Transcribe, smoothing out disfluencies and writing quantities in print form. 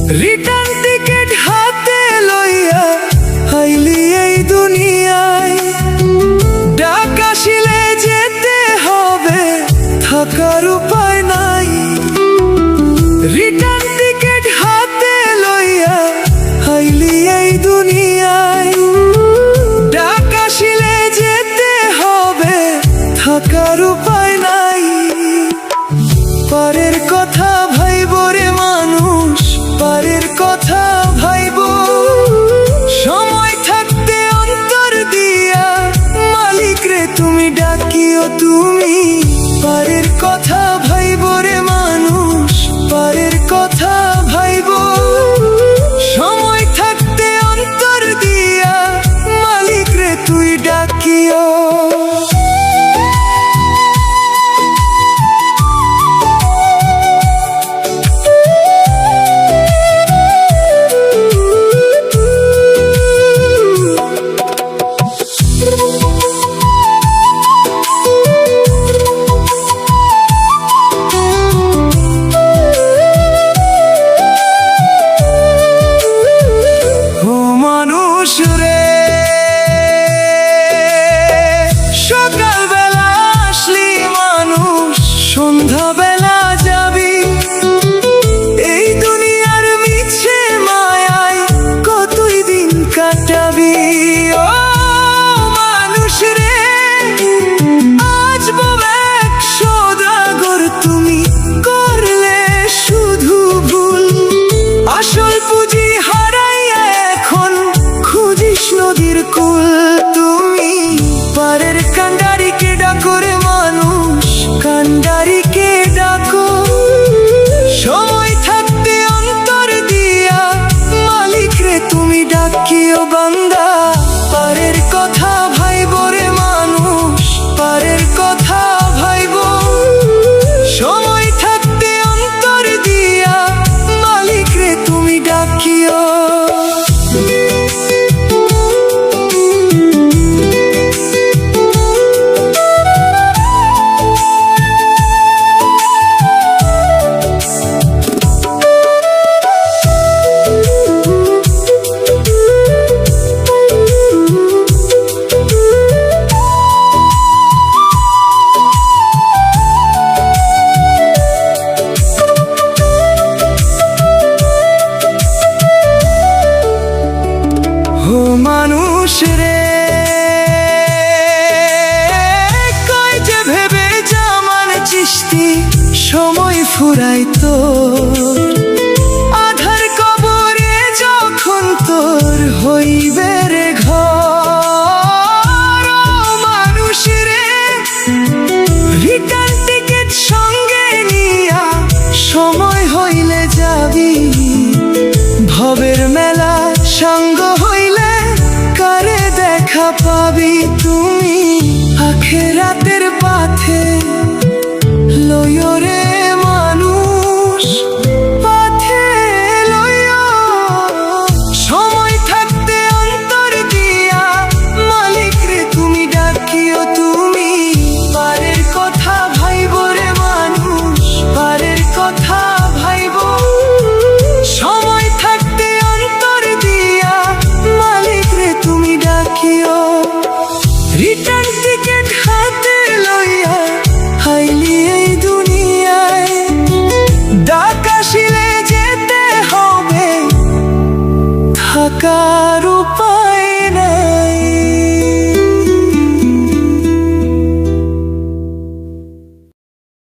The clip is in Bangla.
রিটার্ন টিকেট হাতে লইয়া আইলি এই দুনিয়ায়, ডাক আসিলে যেতে হবে, থাকার উপায় নাই। রিটার্ন টিকেট হাতে লইয়া আইলি এই দুনিয়ায়, ডাক আসিলে যেতে হবে, থাকার উপায় নাই। পারের কথা ভাইব রে মানুষ, পারের কথা ভাইব, সময় থাকতে অন্তর দিয়া মালিক রে তুমি ডাকিও তুমি। পারের কথা ভাইব রে মানুষ, পারের কথা ভাইব, সময় থাকতে অন্তর দিয়া মালিক রে তুই ডাকিও। সকালবেলা আসলি মানুষ, সন্ধ্যাবেলা যাবি, এই দুনিয়ার মিছে মায়ায় কতই দিন কাটাবি। ও মানুষ রে, আজ এক সওদাগর তুমি, করলে শুধু ভুল। আসল পুঁজি হারাইয়া এখন খুঁজিস নদীর কুল তুমি। পারের কান্ডারিকে ডাকো রে মানুষ, কান্ডারিকে ডাকো, সময় থাকতে অন্তর দিয়া মালিক রে তুমি ডাকিও বান্দা। পারের কথা ভাইব রে মানুষ, পারের কথা ভাইব, সময় থাকতে অন্তর দিয়া মালিক রে তুমি ডাকিও। ও মানুষ রে, কয় যে ভেবে জামান চিস্তি, সময় ফুরাই তোর আধার কবরে যখন তোর হইবে রে ঘর। ও মানুষ রে, রিটার্ন টিকেট সঙ্গে নিয়া সময় হইলে যাবি, ভবের মেলা সঙ্গ হইলে কারে দেখা পাবি তুমি। আখেরাতের পাথে লইও রে মানুষ, পাথে লইও, সময় থাকতে অন্তর দিয়া মালিক রে তুমি ডাকিও তুমি। পারের কথা ভাইব রে মানুষ, পারের কথা ভাইব, সময় থাকতে অন্তর দিয়া মালিক রে তুমি ডাকিও। রিটার্ন টিকেট হাতে লইয়া আইলি এই দুনিয়ায়, ডাক আসিলে যেতে হবে, থাকা